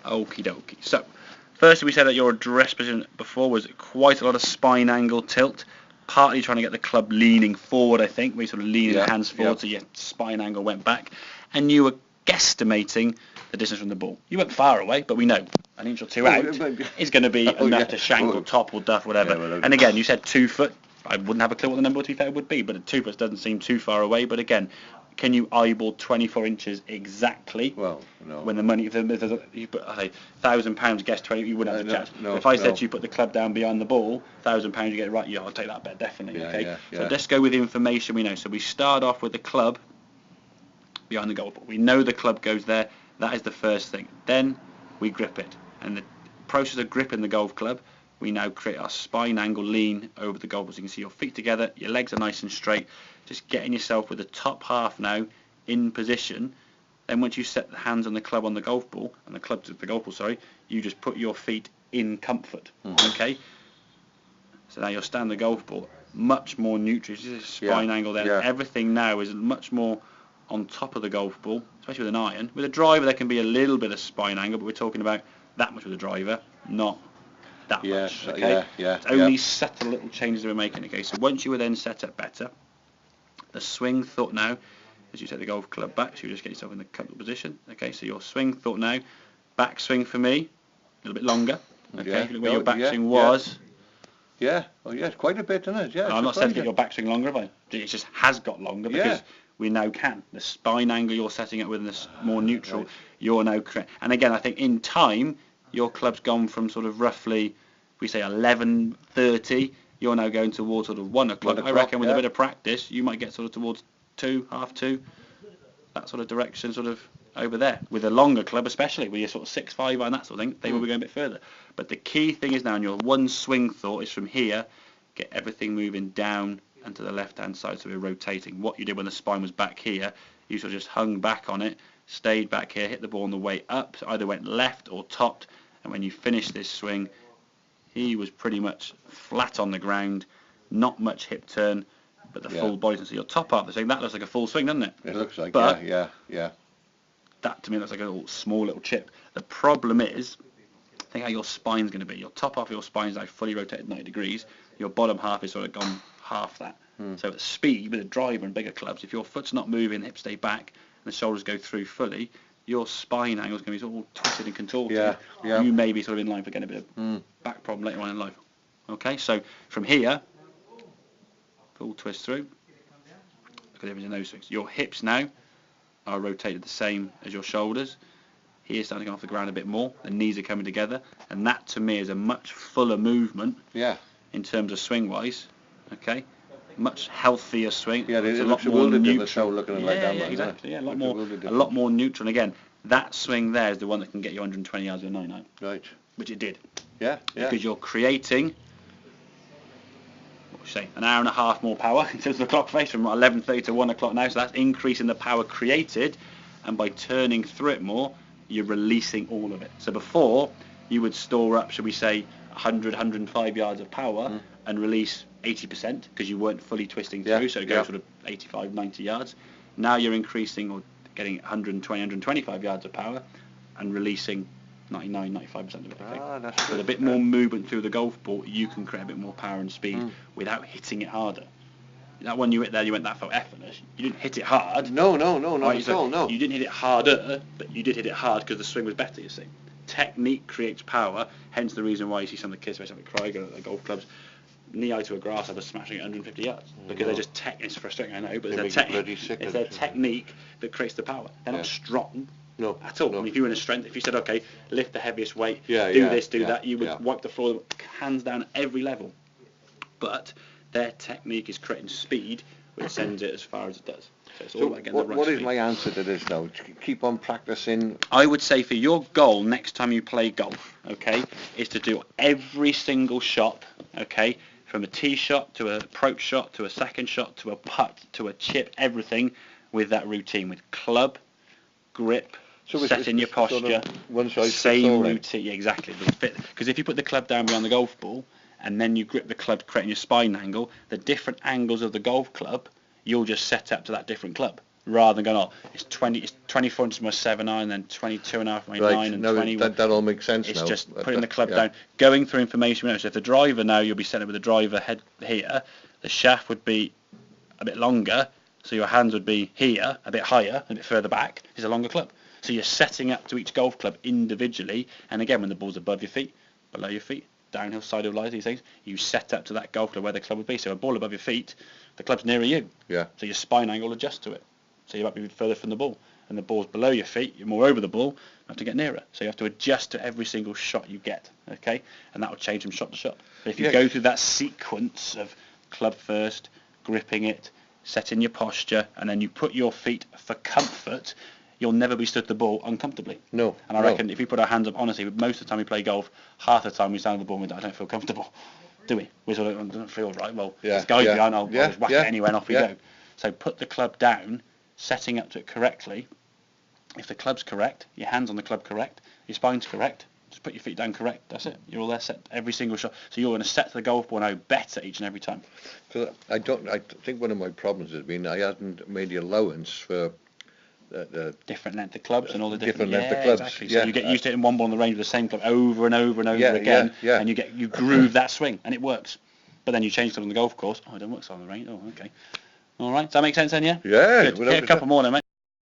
Okie dokie. So, first we said that your address position before was quite a lot of spine angle tilt, partly trying to get the club leaning forward, I think, where you sort of leaning the hands forward so your spine angle went back, and you were guesstimating the distance from the ball. You weren't far away, but we know an inch or two out is going to be enough to shank or top or duff, whatever. And again, you said 2 foot. I wouldn't have a clue what the number, to be fair, would be, but 2 foot doesn't seem too far away. But again, can you eyeball 24 inches exactly? Well, no. When the money, if you put £1,000 guess 20, you wouldn't have to chat. No, if I said to you put the club down behind the ball, £1,000 you get it right, yeah, I'll take that bet definitely. Okay. So let's go with the information we know. So we start off with the club behind the goal ball. We know the club goes there. That is the first thing. Then we grip it, and the process of gripping the golf club, we now create our spine angle lean over the golf ball. So you can see your feet together, your legs are nice and straight. Just getting yourself with the top half now in position. Then once you set the hands on the club on the golf ball, and the club to the golf ball, sorry, you just put your feet in comfort. Okay. So now you'll stand the golf ball much more neutral. Just a spine angle there. Everything now is much more on top of the golf ball, especially with an iron. With a driver, there can be a little bit of spine angle, but we're talking about that much with a driver, not that much. Okay. It's only subtle little changes we're making. Okay. So once you were then set up better, the swing thought now, as you set the golf club back, so you just get yourself in the comfortable position. Okay. So your swing thought now, back swing for me, a little bit longer. Okay. Where your back swing was. Yeah. Oh yeah, it's quite a bit, isn't it? Yeah. I'm not saying to get your back swing longer, but it just has got longer because we now can. The spine angle you're setting up with this more neutral, you're now correct. And again, I think in time, your club's gone from sort of roughly, we say 11:30, you're now going towards sort of 1 o'clock. I reckon with a bit of practice, you might get sort of towards 2, half 2, that sort of direction, sort of over there. With a longer club, especially, where you're sort of 6'5" and that sort of thing, they will be going a bit further. But the key thing is now, in your one swing thought, is from here, get everything moving down and to the left-hand side, so we're rotating. What you did when the spine was back here, you sort of just hung back on it, stayed back here, hit the ball on the way up, so either went left or topped, and when you finished this swing, he was pretty much flat on the ground, not much hip turn, but the full body. So your top half of the swing, that looks like a full swing, doesn't it? It looks like, but yeah. That to me looks like a small little chip. The problem is, think how your spine's going to be. Your top half of your spine is now fully rotated 90 degrees. Your bottom half is sort of gone half that. So at speed, with a driver and bigger clubs, if your foot's not moving, hips stay back, and the shoulders go through fully, your spine angle is going to be sort of all twisted and contorted. You may be sort of in line for getting a bit of back problem later on in life. Okay, so from here, full twist through. Look at the difference in those swings. Your hips now are rotated the same as your shoulders. Here, starting to come off the ground a bit more. The knees are coming together, and that to me is a much fuller movement. In terms of swing wise, okay, much healthier swing. It looks a lot more neutral. Looking like that, exactly. A lot more neutral. And again, that swing there is the one that can get you 120 yards with a 9-9. Right. Which it did. Because you're creating, what would you say, an hour and a half more power in terms of the clock face from 11:30 to 1 o'clock now. So that's increasing the power created, and by turning through it more, you're releasing all of it. So before, you would store up, shall we say, 100, 105 yards of power and release 80% because you weren't fully twisting through, so it goes sort of 85, 90 yards. Now you're increasing or getting 120, 125 yards of power and releasing 99, 95% of it, I think. With a bit more movement through the golf ball, you can create a bit more power and speed without hitting it harder. That one you hit there, you went that felt effortless. You didn't hit it hard. No, not at all, no. You didn't hit it harder, but you did hit it hard because the swing was better, you see. Technique creates power, hence the reason why you see some of the kids, especially like Krieger at the golf clubs, knee high to a grass are smashing at 150 yards because they're just it's frustrating, I know, but it's their technique that creates the power. They're not strong at all. I mean, if you were in a strength, if you said, okay, lift the heaviest weight, do this, do that, you would wipe the floor hands down at every level. But their technique is creating speed, which sends it as far as it does. So it's all about getting the right what speed. Is my answer to this now? Keep on practicing. I would say for your goal next time you play golf, okay, is to do every single shot, okay, from a tee shot to an approach shot to a second shot to a putt to a chip, everything with that routine, with club, grip, setting your posture, same routine. Yeah, exactly. Because if you put the club down behind the golf ball and then you grip the club, creating your spine angle, the different angles of the golf club, you'll just set up to that different club. rather than going, it's 24 inches my 7 iron, then 22 and a half my 9 and 20. That all makes sense it's now. Just putting the club down, going through information. So if the driver now, you'll be setting with the driver head here, the shaft would be a bit longer, so your hands would be here, a bit higher, a bit further back. It's a longer club. So you're setting up to each golf club individually, and again, when the ball's above your feet, below your feet, downhill, sidehill lies, these things, you set up to that golf club where the club would be. So a ball above your feet, the club's nearer you. Yeah. So your spine angle adjusts to it. So you might be further from the ball. And the ball's below your feet, you're more over the ball, you have to get nearer. So you have to adjust to every single shot you get, okay? And that will change from shot to shot. But if you go through that sequence of club first, gripping it, setting your posture, and then you put your feet for comfort, you'll never be stood the ball uncomfortably. No. And I reckon if we put our hands up, honestly, most of the time we play golf, half the time we stand on the ball and I don't feel comfortable, do we? We sort of don't feel right. Well, this guy's behind, I'll just whack it anyway and off we go. So put the club down, setting up to it correctly. If the club's correct, your hands on the club correct, your spine's correct, just put your feet down correct. That's it. You're all there set every single shot. So you're going to set the golf ball now better each and every time. So I think one of my problems has been I hadn't made the allowance for the different length of clubs and all the different length of clubs. Exactly. So you get used to hitting one ball on the range with the same club over and over and over again, and you groove that swing, and it works. But then you change club on the golf course. Oh, it doesn't work so on the range. Oh, okay. All right. Does that make sense then? Yeah. Yeah. Good. Hit a couple more then, mate.